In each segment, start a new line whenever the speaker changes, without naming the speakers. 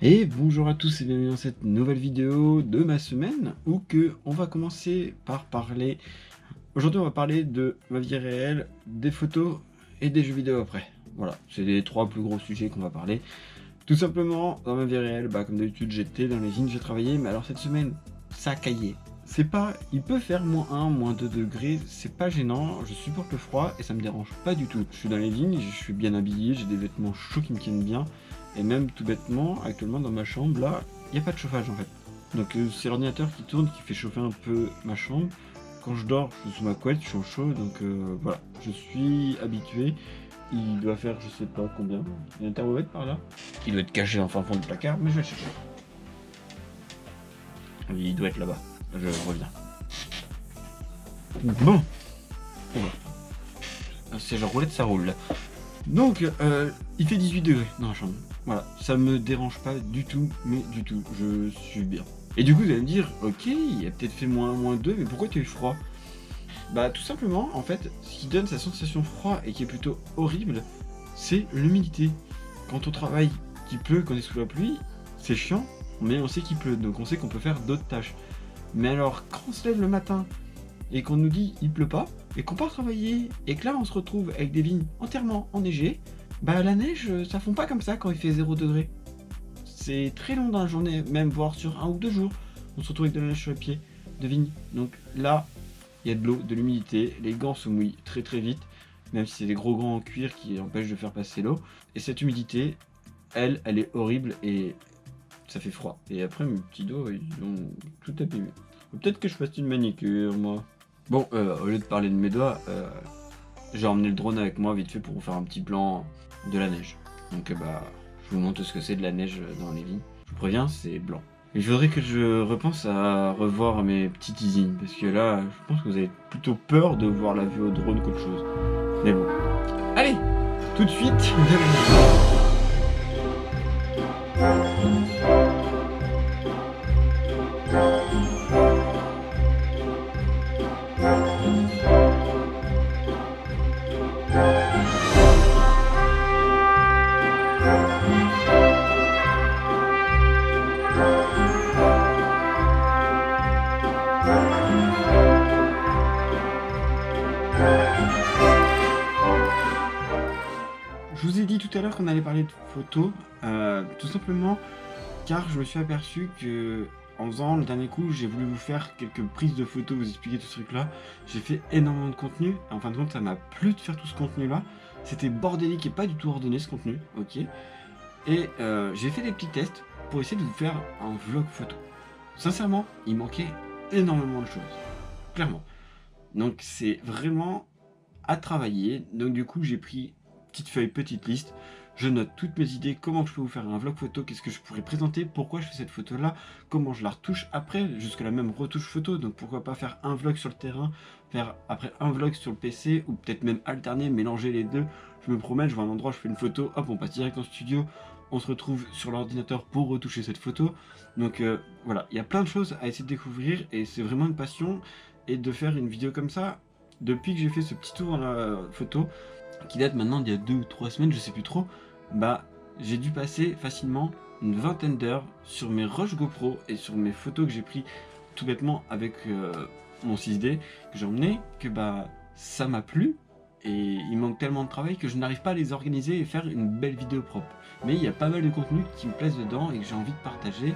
Et bonjour à tous et bienvenue dans cette nouvelle vidéo de ma semaine où on va commencer par parler. Aujourd'hui on va parler de ma vie réelle, des photos et des jeux vidéo après. Voilà, c'est les trois plus gros sujets qu'on va parler. Tout simplement, dans ma vie réelle, comme d'habitude j'étais dans les vignes, j'ai travaillé, mais alors cette semaine, ça a caillé. C'est pas, il peut faire -1, -2 degrés, c'est pas gênant, je supporte le froid et ça me dérange pas du tout. Je suis dans les vignes, je suis bien habillé, j'ai des vêtements chauds qui me tiennent bien. Et même tout bêtement, actuellement dans ma chambre, là, il n'y a pas de chauffage en fait. Donc c'est l'ordinateur qui tourne qui fait chauffer un peu ma chambre. Quand je dors, je suis sous ma couette, je suis au chaud, donc voilà, je suis habitué. Il doit faire je sais pas combien. Il y a un thermomètre par là. Il doit être caché en fin fond du placard, mais je vais le chercher. Il doit être là-bas. Je reviens. Bon. C'est genre roulette, ça roule là. Donc, il fait 18 degrés dans la chambre. Voilà, ça me dérange pas du tout, mais du tout, je suis bien. Et du coup, vous allez me dire, ok, il a peut-être fait -2, mais pourquoi tu as eu froid? Bah, tout simplement, en fait, ce qui donne sa sensation froid et qui est plutôt horrible, c'est l'humidité. Quand on travaille, qu'il pleut, qu'on est sous la pluie, c'est chiant, mais on sait qu'il pleut, donc on sait qu'on peut faire d'autres tâches. Mais alors, quand on se lève le matin et qu'on nous dit il pleut pas, et qu'on part travailler, et que là on se retrouve avec des vignes entièrement enneigées, la neige ça fond pas comme ça quand il fait 0 degré. C'est très long dans la journée, même voire sur 1 ou 2 jours, on se retrouve avec de la neige sur les pieds de vigne. Donc là, il y a de l'eau, de l'humidité, les gants se mouillent très très vite, même si c'est des gros gants en cuir qui empêchent de faire passer l'eau. Et cette humidité, elle est horrible et ça fait froid. Et après mes petits doigts, ils ont tout abîmé. Peut-être que je fasse une manicure, moi. Bon, au lieu de parler de mes doigts, j'ai emmené le drone avec moi vite fait pour vous faire un petit plan de la neige. Donc je vous montre ce que c'est de la neige dans les vignes. Je vous préviens, c'est blanc. Il faudrait que je repense à revoir mes petits teasings, parce que là, je pense que vous avez plutôt peur de voir la vue au drone qu'autre chose. Mais bon. Allez, tout de suite, de la neige. Je vous ai dit tout à l'heure qu'on allait parler de photos, tout simplement car je me suis aperçu que en faisant le dernier coup, j'ai voulu vous faire quelques prises de photos, vous expliquer tout ce truc là. J'ai fait énormément de contenu, en fin de compte ça m'a plu de faire tout ce contenu là. C'était bordélique et pas du tout ordonné ce contenu, ok. Et j'ai fait des petits tests pour essayer de vous faire un vlog photo. Sincèrement, il manquait énormément de choses, clairement. Donc c'est vraiment à travailler, donc du coup j'ai pris petite feuille, petite liste, je note toutes mes idées, comment je peux vous faire un vlog photo, qu'est-ce que je pourrais présenter, pourquoi je fais cette photo là, comment je la retouche après, jusque la même retouche photo, donc pourquoi pas faire un vlog sur le terrain, faire après un vlog sur le PC, ou peut-être même alterner, mélanger les deux. Je me promène, je vois un endroit, je fais une photo, hop on passe direct en studio, on se retrouve sur l'ordinateur pour retoucher cette photo. Donc voilà, il y a plein de choses à essayer de découvrir et c'est vraiment une passion. Et de faire une vidéo comme ça, depuis que j'ai fait ce petit tour dans la photo, qui date maintenant d'il y a 2 ou 3 semaines, je sais plus trop, j'ai dû passer facilement une vingtaine d'heures sur mes rushs GoPro et sur mes photos que j'ai pris tout bêtement avec mon 6D que j'ai emmené, que ça m'a plu et il manque tellement de travail que je n'arrive pas à les organiser et faire une belle vidéo propre. Mais il y a pas mal de contenu qui me plaisent dedans et que j'ai envie de partager.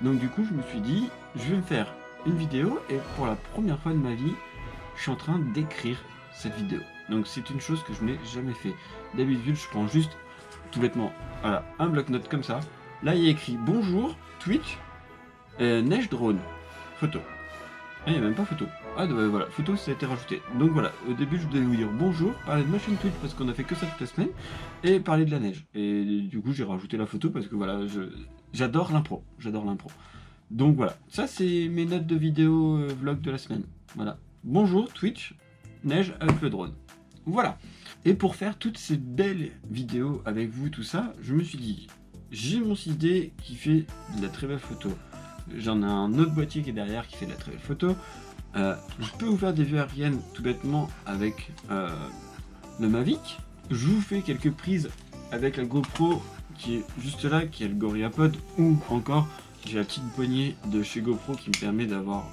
Donc du coup je me suis dit, je vais me faire une vidéo et pour la première fois de ma vie, je suis en train d'écrire cette vidéo. Donc c'est une chose que je n'ai jamais fait. D'habitude je prends juste tout bêtement voilà, un bloc-notes comme ça. Là il y a écrit bonjour Twitch, neige drone, photo. Ah il n'y a même pas photo. Ah voilà, photo ça a été rajouté. Donc voilà, au début je devais vous dire bonjour, parler de ma chaîne Twitch parce qu'on a fait que ça toute la semaine, et parler de la neige. Et du coup j'ai rajouté la photo parce que voilà, j'adore l'impro, j'adore l'impro. Donc voilà, ça c'est mes notes de vidéo vlog de la semaine. Voilà. Bonjour Twitch, neige avec le drone. Voilà. Et pour faire toutes ces belles vidéos avec vous, tout ça, je me suis dit, j'ai mon 6D qui fait de la très belle photo. J'en ai un autre boîtier qui est derrière qui fait de la très belle photo. Je peux vous faire des vues aériennes tout bêtement avec le Mavic. Je vous fais quelques prises avec la GoPro qui est juste là, qui est le GorillaPod, ou encore j'ai la petite poignée de chez GoPro qui me permet d'avoir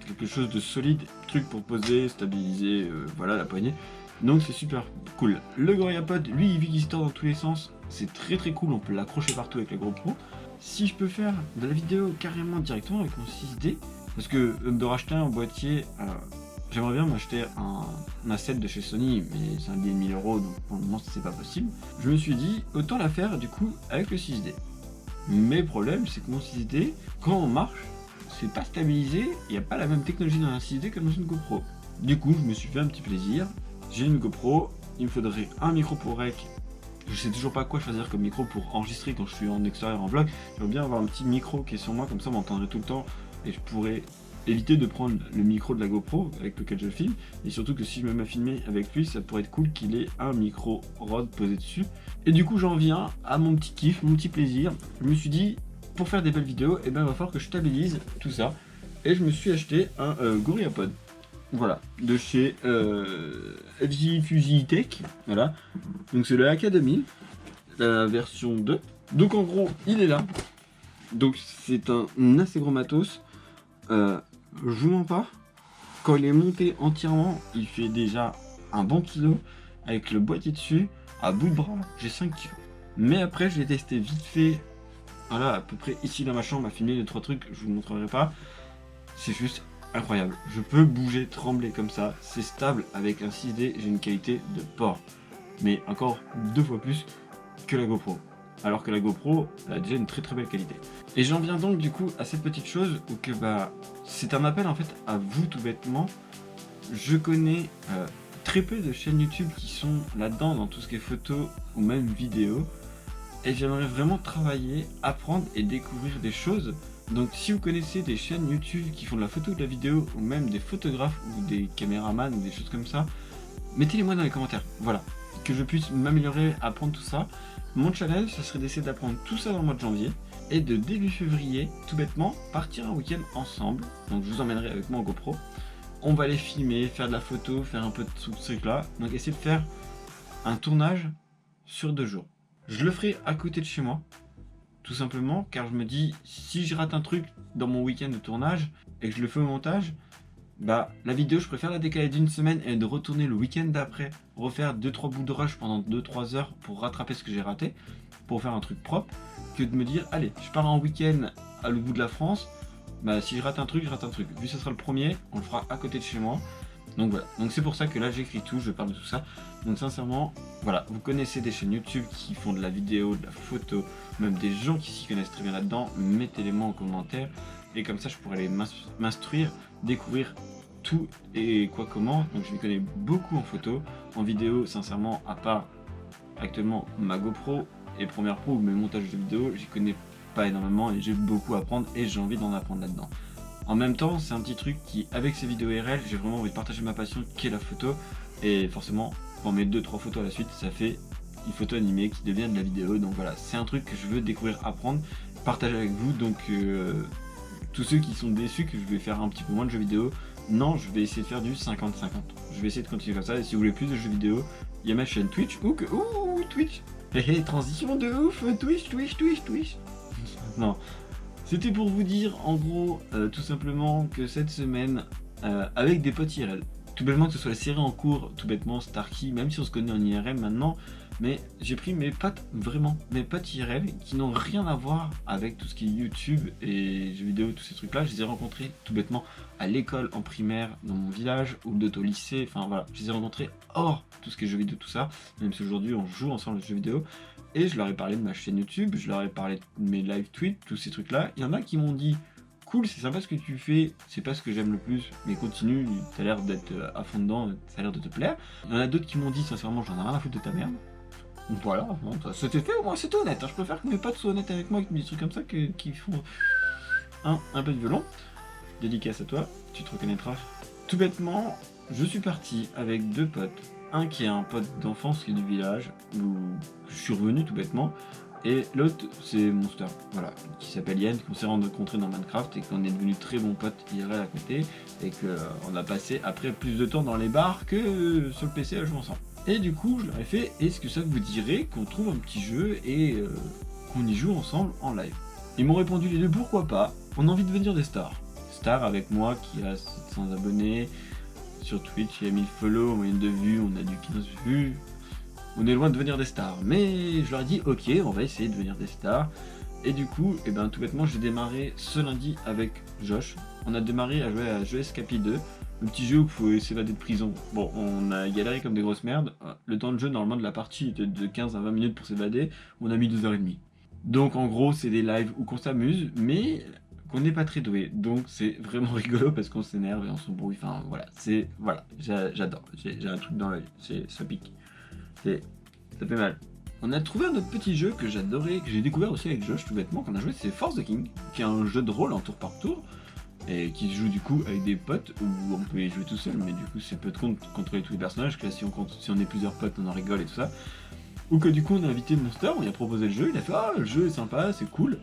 quelque chose de solide, truc pour poser, stabiliser, voilà la poignée. Donc c'est super cool. Le GorillaPod, lui, vu qu'il se tord dans tous les sens, c'est très très cool, on peut l'accrocher partout avec la GoPro. Si je peux faire de la vidéo carrément directement avec mon 6D, parce que de racheter un boîtier, j'aimerais bien m'acheter un A7 de chez Sony, mais c'est un billet de 1000 €, donc pour le moment c'est pas possible. Je me suis dit, autant la faire du coup avec le 6D. Mais le problème, c'est que mon 6D, quand on marche, c'est pas stabilisé, il n'y a pas la même technologie dans un 6D que dans une GoPro. Du coup, je me suis fait un petit plaisir. J'ai une GoPro, il me faudrait un micro pour rec. Je sais toujours pas quoi choisir comme micro pour enregistrer quand je suis en extérieur en vlog. J'aimerais bien avoir un petit micro qui est sur moi, comme ça on m'entendrait tout le temps et je pourrais éviter de prendre le micro de la GoPro avec lequel je filme. Et surtout que si je me mets à filmer avec lui, ça pourrait être cool qu'il ait un micro Rode posé dessus. Et du coup, j'en viens à mon petit kiff, mon petit plaisir. Je me suis dit, pour faire des belles vidéos, il va falloir que je stabilise tout ça. Et je me suis acheté un GorillaPod. Voilà, de chez FJ Fujitech, voilà. Donc c'est le AK2000, la version 2. Donc en gros, il est là. Donc c'est un assez gros matos. Je vous mens pas, quand il est monté entièrement, il fait déjà un bon kilo. Avec le boîtier dessus, à bout de bras, j'ai 5 kg. Mais après, je l'ai testé vite fait. Voilà, à peu près ici dans ma chambre, à filmer les 3 trucs, je vous montrerai pas. C'est juste incroyable. Je peux bouger, trembler comme ça. C'est stable avec un 6D, j'ai une qualité de porc. Mais encore 2 fois plus que la GoPro. Alors que la GoPro elle a déjà une très très belle qualité. Et j'en viens donc du coup à cette petite chose où que c'est un appel en fait à vous tout bêtement. Je connais très peu de chaînes YouTube qui sont là-dedans dans tout ce qui est photo ou même vidéo. Et j'aimerais vraiment travailler, apprendre et découvrir des choses. Donc si vous connaissez des chaînes YouTube qui font de la photo ou de la vidéo, ou même des photographes ou des caméramans ou des choses comme ça, mettez-les moi dans les commentaires, voilà, que je puisse m'améliorer, apprendre tout ça. Mon challenge, ça serait d'essayer d'apprendre tout ça dans le mois de janvier, et de début février, tout bêtement, partir un week-end ensemble. Donc je vous emmènerai avec moi en GoPro. On va aller filmer, faire de la photo, faire un peu de tout ce truc là. Donc essayer de faire un tournage sur 2 jours. Je le ferai à côté de chez moi. Tout simplement car je me dis, si je rate un truc dans mon week-end de tournage et que je le fais au montage, la vidéo je préfère la décaler d'une semaine et de retourner le week-end d'après, refaire 2-3 bouts de rush pendant 2-3 heures pour rattraper ce que j'ai raté, pour faire un truc propre, que de me dire, allez, je pars en week-end à l'autre bout de la France, si je rate un truc, je rate un truc. Vu que ce sera le premier, on le fera à côté de chez moi. Donc voilà, donc c'est pour ça que là j'écris tout, je parle de tout ça. Donc sincèrement, voilà, vous connaissez des chaînes YouTube qui font de la vidéo, de la photo, même des gens qui s'y connaissent très bien là-dedans, mettez-les-moi en commentaire. Et comme ça je pourrais aller m'instruire, découvrir tout et quoi comment. Donc je m'y connais beaucoup en photo, en vidéo, sincèrement, à part actuellement ma GoPro et Premiere Pro ou mes montages de vidéos, j'y connais pas énormément et j'ai beaucoup à apprendre et j'ai envie d'en apprendre là-dedans. En même temps, c'est un petit truc qui, avec ces vidéos IRL, j'ai vraiment envie de partager ma passion qui est la photo. Et forcément, pour mes 2-3 photos à la suite, ça fait une photo animée qui devient de la vidéo. Donc voilà, c'est un truc que je veux découvrir, apprendre, partager avec vous. Donc tous ceux qui sont déçus que je vais faire un petit peu moins de jeux vidéo, non, je vais essayer de faire du 50-50. Je vais essayer de continuer comme ça. Et si vous voulez plus de jeux vidéo, il y a ma chaîne Twitch. Ouh, Twitch. Hé, transition de ouf, Twitch. Non. C'était pour vous dire, en gros, tout simplement que cette semaine, avec des potes IRL, tout bêtement que ce soit la série en cours, tout bêtement Starkey, même si on se connaît en IRL maintenant, mais j'ai pris mes potes, vraiment, mes potes IRL, qui n'ont rien à voir avec tout ce qui est YouTube et jeux vidéo, tous ces trucs-là. Je les ai rencontrés tout bêtement à l'école, en primaire, dans mon village, ou d'autres au lycée, enfin voilà, je les ai rencontrés hors tout ce qui est jeux vidéo, tout ça, même si aujourd'hui on joue ensemble aux jeux vidéo. Et je leur ai parlé de ma chaîne YouTube, je leur ai parlé de mes live tweets, tous ces trucs-là. Il y en a qui m'ont dit, cool, c'est sympa ce que tu fais, c'est pas ce que j'aime le plus, mais continue, t'as l'air d'être à fond dedans, ça a l'air de te plaire. Il y en a d'autres qui m'ont dit, sincèrement, j'en ai rien à foutre de ta merde. Donc voilà, c'était fait, au moins c'était honnête. Je préfère que mes potes soient honnêtes avec moi avec des trucs comme ça qui font un peu de violon. Dédicace à toi, tu te reconnaîtras. Tout bêtement, je suis parti avec 2 potes. Un qui est un pote d'enfance qui est du village, où je suis revenu tout bêtement, et l'autre c'est Monster, voilà, qui s'appelle Yann, qu'on s'est rencontré dans Minecraft et qu'on est devenu très bons potes IRL à côté, et qu'on a passé après plus de temps dans les bars que sur le PC à jouer ensemble. Et du coup je leur ai fait, est-ce que ça vous dirait qu'on trouve un petit jeu et qu'on y joue ensemble en live. Ils m'ont répondu les deux, pourquoi pas, on a envie de devenir des stars. Star avec moi qui a 700 abonnés, sur Twitch il y a 1000 follow, en moyenne de vues, on a du 15 vues. On est loin de devenir des stars, mais je leur ai dit ok, on va essayer de devenir des stars. Et du coup, tout bêtement, j'ai démarré ce lundi avec Josh. On a démarré à jouer à Jeux Escapi 2, le petit jeu où il faut s'évader de prison. Bon, on a galéré comme des grosses merdes. Le temps de jeu, normalement, de la partie était de 15 à 20 minutes pour s'évader. On a mis 2h30. Donc, en gros, c'est des lives où qu'on s'amuse, mais qu'on n'est pas très doué. Donc, c'est vraiment rigolo parce qu'on s'énerve et on s'embrouille. Enfin, voilà, j'adore. J'ai un truc dans l'œil. Ça pique. Ça fait mal. On a trouvé un autre petit jeu que j'adorais, que j'ai découvert aussi avec Josh tout bêtement, qu'on a joué, c'est Force the King, qui est un jeu de rôle en tour par tour, et qui se joue du coup avec des potes, où on peut y jouer tout seul, mais du coup c'est peu de compte contrôler tous les personnages, que là si on est plusieurs potes on en rigole et tout ça. Ou que du coup on a invité Monster, on lui a proposé le jeu, il a fait ah le jeu est sympa, c'est cool.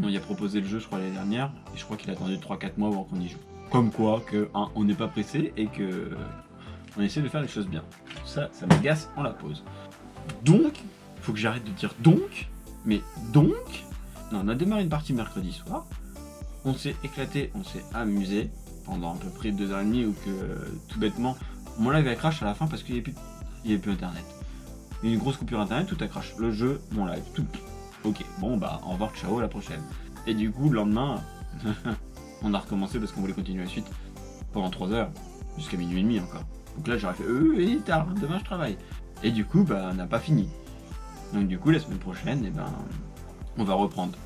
On lui a proposé le jeu je crois l'année dernière, et je crois qu'il a attendu 3-4 mois avant qu'on y joue. Comme quoi que on n'est pas pressé et que on essaie de faire les choses bien. Ça m'agace, on la pose. Donc, faut que j'arrête de dire donc, mais donc, non, on a démarré une partie mercredi soir, on s'est éclaté, on s'est amusé pendant à peu près 2h30 ou que tout bêtement, mon live a crash à la fin parce qu'il n'y avait plus internet. Il y a eu une grosse coupure internet, tout a crash. Le jeu, mon live, tout. Ok, bon bah au revoir, ciao, à la prochaine. Et du coup, le lendemain, on a recommencé parce qu'on voulait continuer la suite pendant 3 heures, jusqu'à minuit et demi encore. Donc là j'aurais fait il est tard, demain je travaille. Et du coup, on n'a pas fini. Donc du coup, la semaine prochaine, on va reprendre.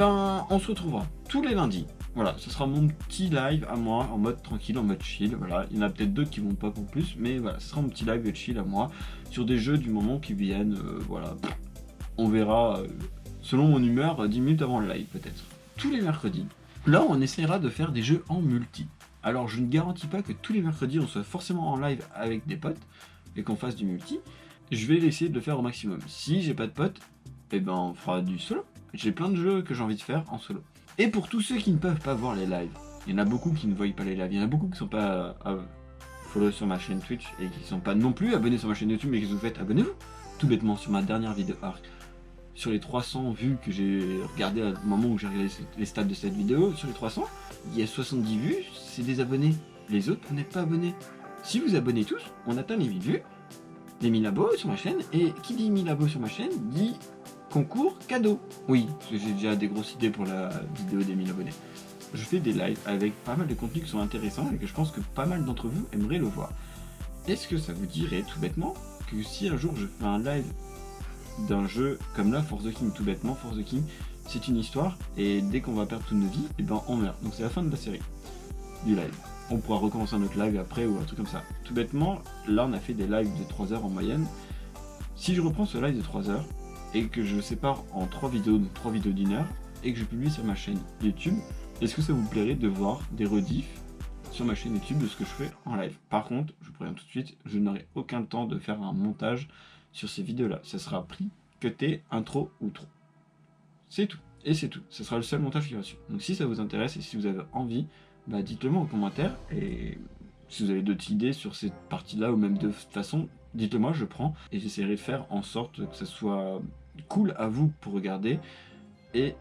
On se retrouvera tous les lundis. Voilà, ce sera mon petit live à moi, en mode tranquille, en mode chill. Voilà, il y en a peut-être d'autres qui vont pas pour plus, mais voilà, ce sera mon petit live de chill à moi, sur des jeux du moment qui viennent. Voilà, on verra, selon mon humeur, 10 minutes avant le live peut-être. Tous les mercredis. Là, on essaiera de faire des jeux en multi. Alors, je ne garantis pas que tous les mercredis, on soit forcément en live avec des potes, et qu'on fasse du multi, je vais essayer de le faire au maximum. Si j'ai pas de potes, on fera du solo. J'ai plein de jeux que j'ai envie de faire en solo. Et pour tous ceux qui ne peuvent pas voir les lives, il y en a beaucoup qui ne voient pas les lives, il y en a beaucoup qui ne sont pas follow sur ma chaîne Twitch et qui ne sont pas non plus abonnés sur ma chaîne YouTube, mais que vous faites abonnez-vous. Tout bêtement sur ma dernière vidéo Arc. Sur les 300 vues que j'ai regardé à moment où j'ai regardé les stats de cette vidéo, sur les 300, il y a 70 vues, c'est des abonnés. Les autres, vous n'êtes pas abonnés. Si vous abonnez tous, on atteint les 1000 vues, les 1000 abos sur ma chaîne, et qui dit 1000 abos sur ma chaîne, dit concours cadeau. Oui, parce que j'ai déjà des grosses idées pour la vidéo des 1000 abonnés. Je fais des lives avec pas mal de contenus qui sont intéressants et que je pense que pas mal d'entre vous aimeraient le voir. Est-ce que ça vous dirait, tout bêtement, que si un jour je fais un live d'un jeu comme là, Force the King, tout bêtement, Force the King, c'est une histoire, et dès qu'on va perdre toute nos vies, on meurt. Donc c'est la fin de la série, du live. On pourra recommencer un autre live après ou un truc comme ça. Tout bêtement, là on a fait des lives de 3 heures en moyenne. Si je reprends ce live de 3 heures et que je le sépare en 3 vidéos, donc 3 vidéos d'1 heure, et que je publie sur ma chaîne YouTube, est-ce que ça vous plairait de voir des rediffs sur ma chaîne YouTube de ce que je fais en live? Par contre, je vous préviens tout de suite, je n'aurai aucun temps de faire un montage sur ces vidéos-là. Ça sera pris, cuté, intro, outro. C'est tout. Et c'est tout. Ce sera le seul montage qui va suivre. Donc si ça vous intéresse et si vous avez envie, dites-le moi en commentaire, et si vous avez d'autres idées sur cette partie-là, ou même de façon, dites-le moi, je prends, et j'essaierai de faire en sorte que ça soit cool à vous pour regarder, et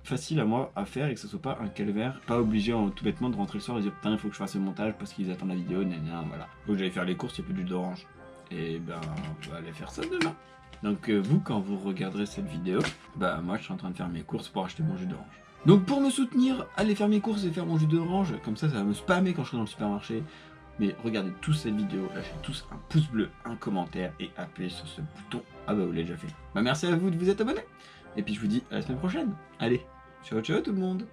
facile à moi à faire, et que ça soit pas un calvaire, pas obligé tout bêtement de rentrer le soir et dire putain il faut que je fasse le montage parce qu'ils attendent la vidéo, voilà. Faut que j'aille faire les courses, il n'y a plus de jus d'orange. Et on va aller faire ça demain. Donc vous, quand vous regarderez cette vidéo, moi je suis en train de faire mes courses pour acheter mon jus d'orange. Donc pour me soutenir, allez faire mes courses et faire mon jus d'orange, comme ça va me spammer quand je serai dans le supermarché. Mais regardez tous cette vidéo, lâchez tous un pouce bleu, un commentaire et appuyez sur ce bouton. Ah vous l'avez déjà fait. Merci à vous de vous être abonnés. Et puis je vous dis à la semaine prochaine. Allez, ciao ciao tout le monde.